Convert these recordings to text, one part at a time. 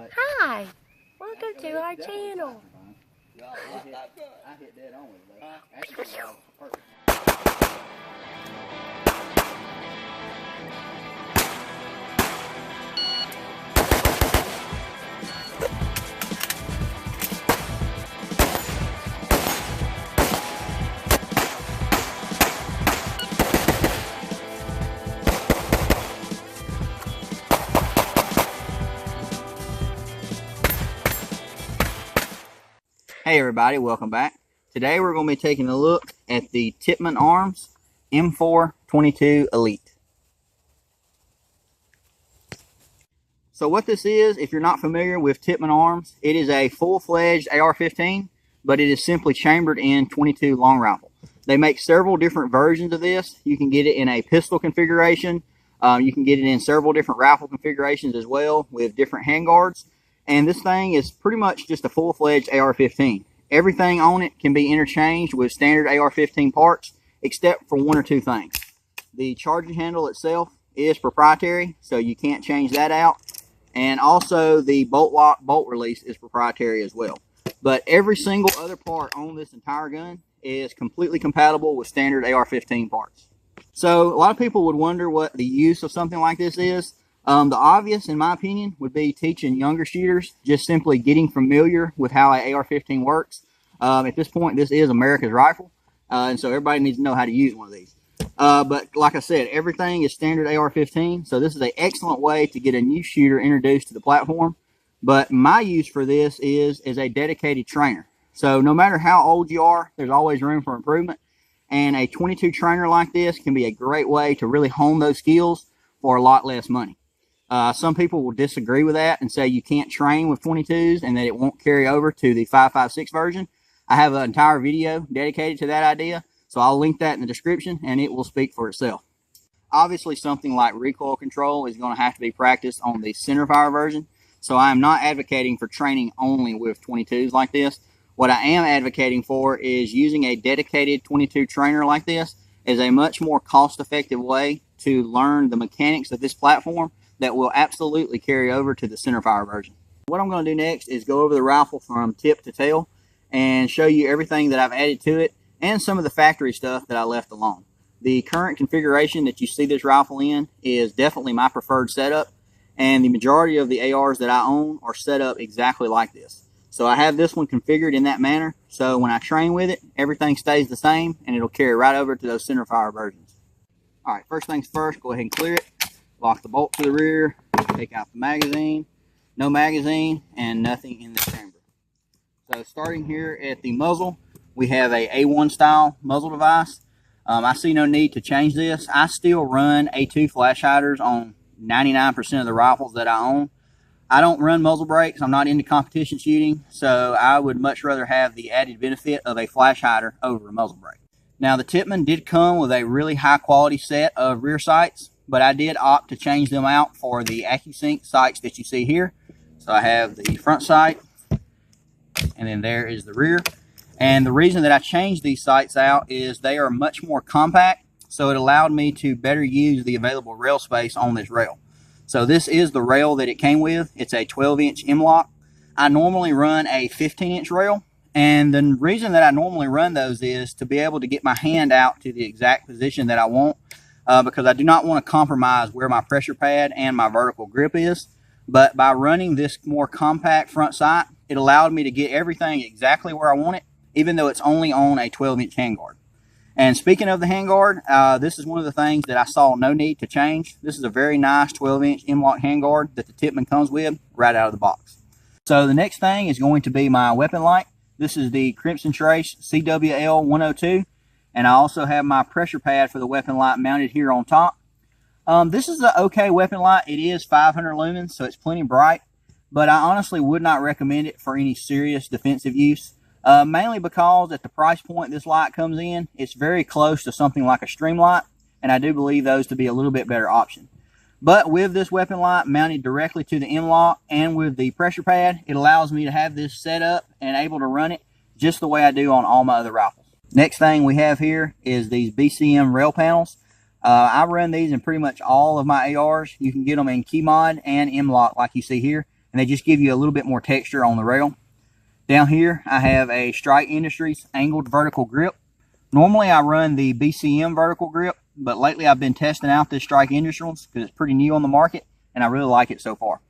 Hi, welcome to our channel. I hit dead on with it, actually, perfect. Hey everybody, welcome back. Today we're going to be taking a look at the Tippmann Arms M4-22 Elite. So what this is, if you're not familiar with Tippmann Arms, it is a full-fledged AR-15, but it is simply chambered in .22 long rifle. They make several different versions of this. You can get it in a pistol configuration. You can get it in several different rifle configurations as well with different handguards. And this thing is pretty much just a full-fledged AR-15. Everything on it can be interchanged with standard AR-15 parts, except for one or two things. The charging handle itself is proprietary, so you can't change that out. And also the bolt lock, bolt release is proprietary as well. But every single other part on this entire gun is completely compatible with standard AR-15 parts. So a lot of people would wonder what the use of something like this is. The obvious, in my opinion, would be teaching younger shooters, just simply getting familiar with how an AR-15 works. At this point, this is America's rifle, and so everybody needs to know how to use one of these. But like I said, everything is standard AR-15, so this is an excellent way to get a new shooter introduced to the platform. But my use for this is as a dedicated trainer. So no matter how old you are, there's always room for improvement. And a .22 trainer like this can be a great way to really hone those skills for a lot less money. Some people will disagree with that and say you can't train with .22s and that it won't carry over to the 5.56 version. I have an entire video dedicated to that idea, so I'll link that in the description and it will speak for itself. Obviously, something like recoil control is going to have to be practiced on the centerfire version, so I am not advocating for training only with .22s like this. What I am advocating for is using a dedicated .22 trainer like this as a much more cost-effective way to learn the mechanics of this platform that will absolutely carry over to the centerfire version. What I'm going to do next is go over the rifle from tip to tail and show you everything that I've added to it and some of the factory stuff that I left alone. The current configuration that you see this rifle in is definitely my preferred setup, and the majority of the ARs that I own are set up exactly like this. So I have this one configured in that manner, so when I train with it, everything stays the same and it'll carry right over to those centerfire versions. Alright, first things first, go ahead and clear it. Lock the bolt to the rear, take out the magazine, no magazine, and nothing in the chamber. So starting here at the muzzle, we have a A1 style muzzle device. I see no need to change this. I still run A2 flash hiders on 99% of the rifles that I own. I don't run muzzle brakes. I'm not into competition shooting, so I would much rather have the added benefit of a flash hider over a muzzle brake. Now the Tippmann did come with a really high quality set of rear sights, but I did opt to change them out for the AccuSync sights that you see here. So I have the front sight, and then there is the rear. And the reason that I changed these sights out is they are much more compact, so it allowed me to better use the available rail space on this rail. So this is the rail that it came with. It's a 12-inch M-lock. I normally run a 15-inch rail, and the reason that I normally run those is to be able to get my hand out to the exact position that I want. Because I do not want to compromise where my pressure pad and my vertical grip is. But by running this more compact front sight, it allowed me to get everything exactly where I want it, even though it's only on a 12-inch handguard. And speaking of the handguard, this is one of the things that I saw no need to change. This is a very nice 12-inch M-lock handguard that the Tippmann comes with right out of the box. So the next thing is going to be my weapon light. This is the Crimson Trace CWL102. And I also have my pressure pad for the weapon light mounted here on top. This is an okay weapon light. It is 500 lumens, so it's plenty bright. But I honestly would not recommend it for any serious defensive use. Mainly because at the price point this light comes in, it's very close to something like a Streamlight. And I do believe those to be a little bit better option. But with this weapon light mounted directly to the M-lock and with the pressure pad, it allows me to have this set up and able to run it just the way I do on all my other rifles. Next thing we have here is these BCM rail panels. I run these in pretty much all of my ARs. You can get them in key mod and M-lock like you see here. and they just give you a little bit more texture on the rail. Down here, I have a Strike Industries angled vertical grip. Normally, I run the BCM vertical grip, but lately I've been testing out this Strike Industries because it's pretty new on the market, and I really like it so far.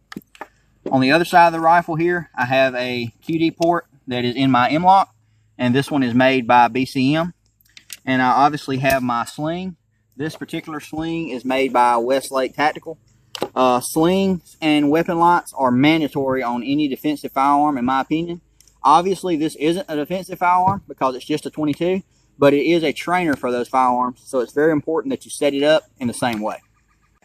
On the other side of the rifle here, I have a QD port that is in my M-lock, and this one is made by BCM. And I obviously have my sling. This particular sling is made by Westlake Tactical. Slings and weapon lights are mandatory on any defensive firearm, in my opinion. Obviously, this isn't a defensive firearm because it's just a 22, but it is a trainer for those firearms, so it's very important that you set it up in the same way.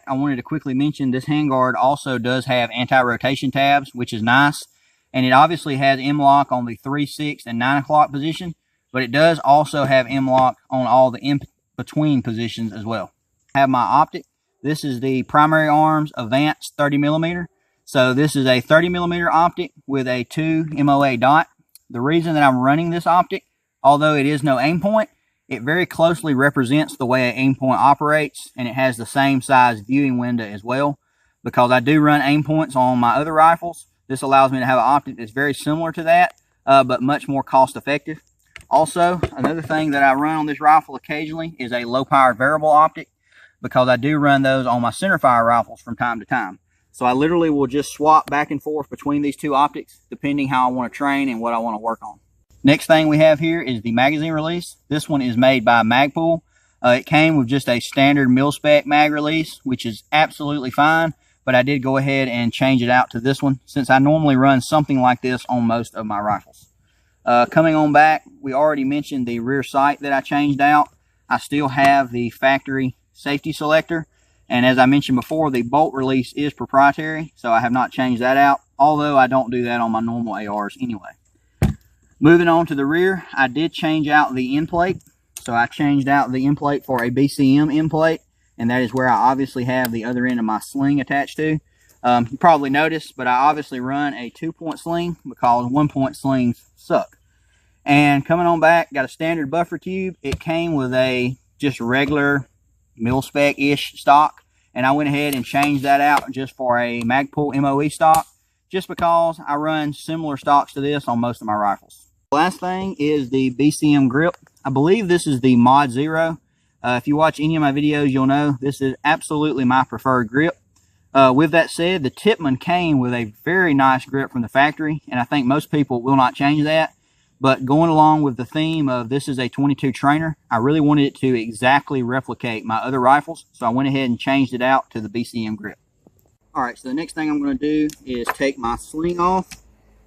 I wanted to quickly mention this handguard also does have anti-rotation tabs, which is nice, and it obviously has M-lock on the 3, 6, and 9 o'clock position, but it does also have M-lock on all the in-between positions as well. I have my optic. This is the Primary Arms Advanced 30mm. So this is a 30mm optic with a 2 MOA dot. The reason that I'm running this optic, although it is no aim point, it very closely represents the way an aim point operates, and it has the same size viewing window as well. Because I do run aim points on my other rifles, this allows me to have an optic that's very similar to that, but much more cost effective. Also, another thing that I run on this rifle occasionally is a low power variable optic, because I do run those on my centerfire rifles from time to time. So I literally will just swap back and forth between these two optics, depending how I want to train and what I want to work on. Next thing we have here is the magazine release. This one is made by Magpul. It came with just a standard mil-spec mag release, which is absolutely fine, but I did go ahead and change it out to this one, since I normally run something like this on most of my rifles. Coming on back, we already mentioned the rear sight that I changed out. I still have the factory safety selector. And as I mentioned before, the bolt release is proprietary, so I have not changed that out, although I don't do that on my normal ARs anyway. Moving on to the rear, I did change out the end plate. So I changed out the end plate for a BCM end plate, and that is where I obviously have the other end of my sling attached to. You probably noticed, but I obviously run a 2-point sling because 1-point slings suck. And coming on back, got a standard buffer tube. It came with a just regular mil-spec-ish stock, and I went ahead and changed that out just for a Magpul MOE stock, just because I run similar stocks to this on most of my rifles. The last thing is the BCM grip. I believe this is the Mod Zero. If you watch any of my videos, you'll know this is absolutely my preferred grip. With that said, the Tippman came with a very nice grip from the factory, and I think most people will not change that. But going along with the theme of this is a 22 trainer, I really wanted it to exactly replicate my other rifles, so I went ahead and changed it out to the BCM grip. Alright, so the next thing I'm going to do is take my sling off,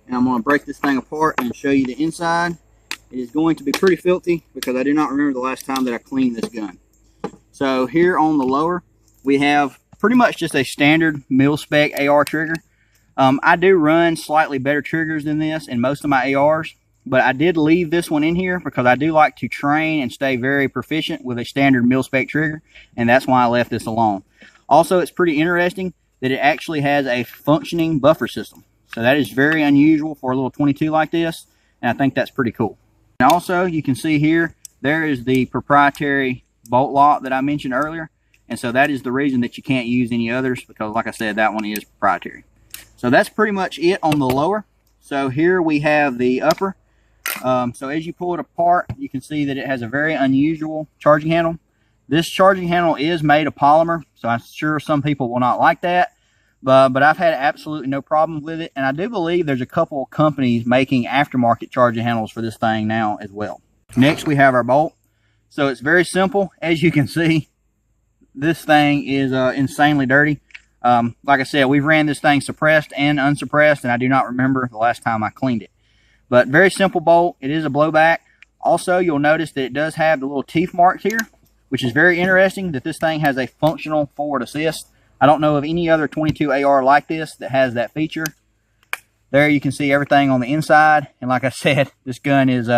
and I'm going to break this thing apart and show you the inside. It is going to be pretty filthy because I do not remember the last time that I cleaned this gun. So here on the lower, we have pretty much just a standard mil-spec AR trigger. I do run slightly better triggers than this in most of my ARs, but I did leave this one in here because I do like to train and stay very proficient with a standard mil-spec trigger, and that's why I left this alone. Also, it's pretty interesting that it actually has a functioning buffer system. So that is very unusual for a little 22 like this, and I think that's pretty cool. And also, you can see here, there is the proprietary bolt lock that I mentioned earlier, and so that is the reason that you can't use any others, because like I said, that one is proprietary. So that's pretty much it on the lower. So here we have the upper. So as you pull it apart, you can see that it has a very unusual charging handle. This charging handle is made of polymer, so I'm sure some people will not like that, but I've had absolutely no problem with it, and I do believe there's a couple of companies making aftermarket charging handles for this thing now as well. Next, we have our bolt. So it's very simple. As you can see, this thing is insanely dirty. Like I said, we've ran this thing suppressed and unsuppressed, and I do not remember the last time I cleaned it. But very simple bolt. It is a blowback. Also, you'll notice that it does have the little teeth marks here, which is very interesting that this thing has a functional forward assist. I don't know of any other 22 AR like this that has that feature. There you can see everything on the inside. And like I said, this gun is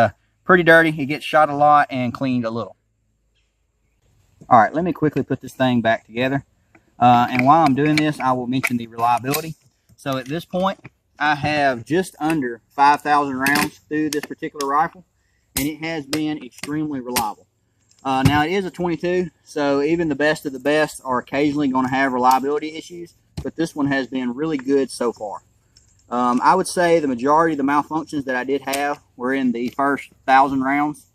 pretty dirty. It gets shot a lot and cleaned a little. All right, let me quickly put this thing back together. And while I'm doing this, I will mention the reliability. So at this point, I have just under 5,000 rounds through this particular rifle, and it has been extremely reliable. Now, it is a 22, so even the best of the best are occasionally going to have reliability issues, but this one has been really good so far. I would say the majority of the malfunctions that I did have were in the first 1,000 rounds.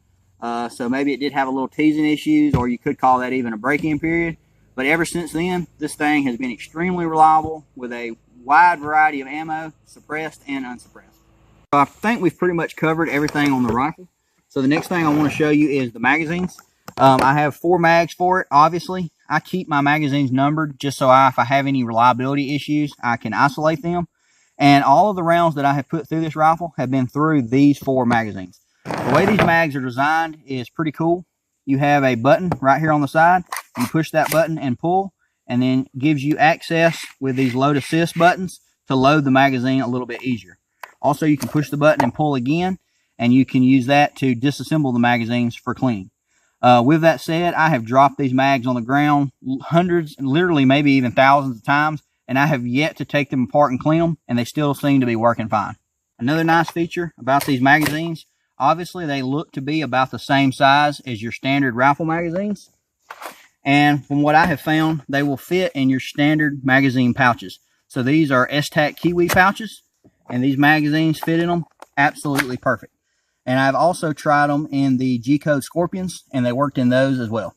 So maybe it did have a little teasing issues, or you could call that even a break-in period. But ever since then, this thing has been extremely reliable with a wide variety of ammo, suppressed and unsuppressed. So I think we've pretty much covered everything on the rifle. So the next thing I want to show you is the magazines. I have 4 mags for it, obviously. I keep my magazines numbered just so if I have any reliability issues, I can isolate them. And all of the rounds that I have put through this rifle have been through these 4 magazines. The way these mags are designed is pretty cool. You have a button right here on the side. You push that button and pull, and then gives you access with these load assist buttons to load the magazine a little bit easier. Also, you can push the button and pull again, and you can use that to disassemble the magazines for cleaning. With that said, I have dropped these mags on the ground hundreds, literally maybe even thousands of times, and I have yet to take them apart and clean them, and they still seem to be working fine. Another nice feature about these magazines, obviously they look to be about the same size as your standard rifle magazines. And from what I have found, they will fit in your standard magazine pouches. So these are S-Tac Kiwi pouches, and these magazines fit in them absolutely perfect. And I've also tried them in the G-Code Scorpions, and they worked in those as well.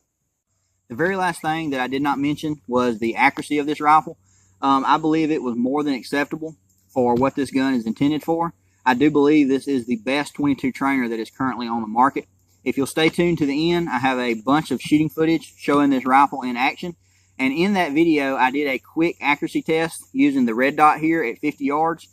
The very last thing that I did not mention was the accuracy of this rifle. I believe it was more than acceptable for what this gun is intended for. I do believe this is the best 22 trainer that is currently on the market. If you'll stay tuned to the end, I have a bunch of shooting footage showing this rifle in action. And in that video, I did a quick accuracy test using the red dot here at 50 yards,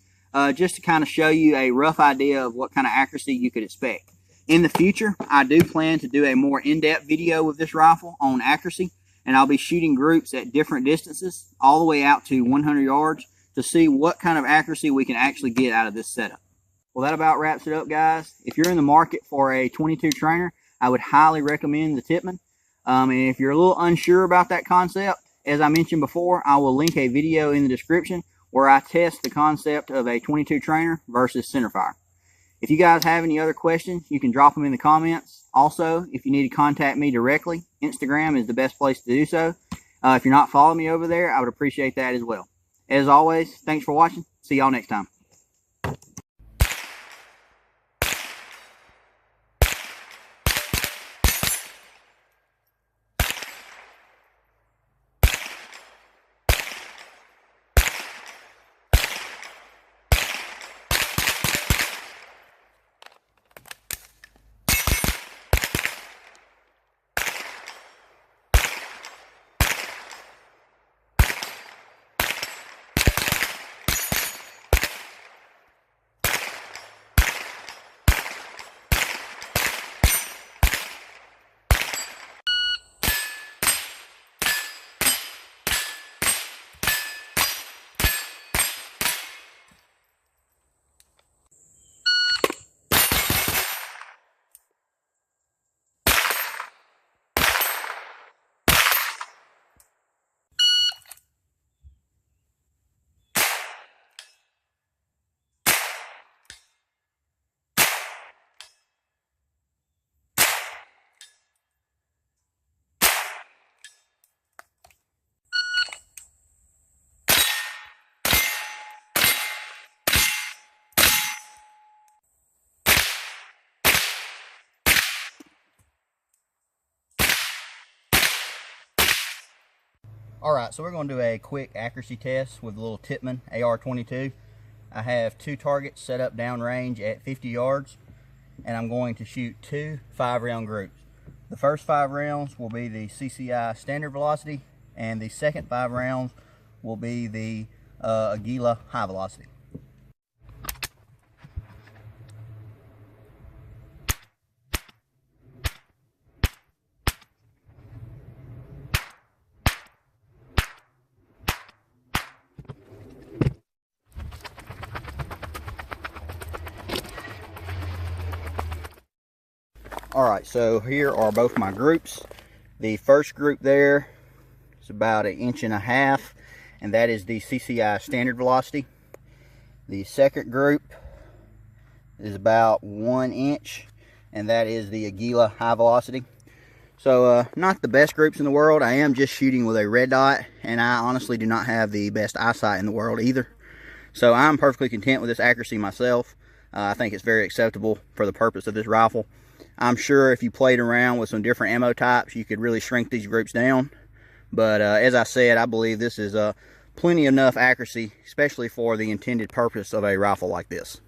just to kind of show you a rough idea of what kind of accuracy you could expect. In the future, I do plan to do a more in-depth video with this rifle on accuracy, and I'll be shooting groups at different distances, all the way out to 100 yards, to see what kind of accuracy we can actually get out of this setup. Well, that about wraps it up, guys. If you're in the market for a 22 trainer, I would highly recommend the Tippman. And if you're a little unsure about that concept, as I mentioned before, I will link a video in the description where I test the concept of a 22 trainer versus centerfire. If you guys have any other questions, you can drop them in the comments. Also, if you need to contact me directly, Instagram is the best place to do so. If you're not following me over there, I would appreciate that as well. As always, thanks for watching. See y'all next time. Alright, so we're going to do a quick accuracy test with a little Tippmann AR22. I have 2 targets set up downrange at 50 yards, and I'm going to shoot 2 5-round groups. The first 5 rounds will be the CCI standard velocity, and the second 5 rounds will be the Aguila high velocity. Alright, so here are both my groups. The first group there is about 1.5 inches, and that is the CCI standard velocity. The second group is about 1 inch, and that is the Aguila high velocity. So not the best groups in the world. I am just shooting with a red dot, and I honestly do not have the best eyesight in the world either. So I'm perfectly content with this accuracy myself. I think it's very acceptable for the purpose of this rifle. I'm sure if you played around with some different ammo types, you could really shrink these groups down. But as I said, I believe this is plenty enough accuracy, especially for the intended purpose of a rifle like this.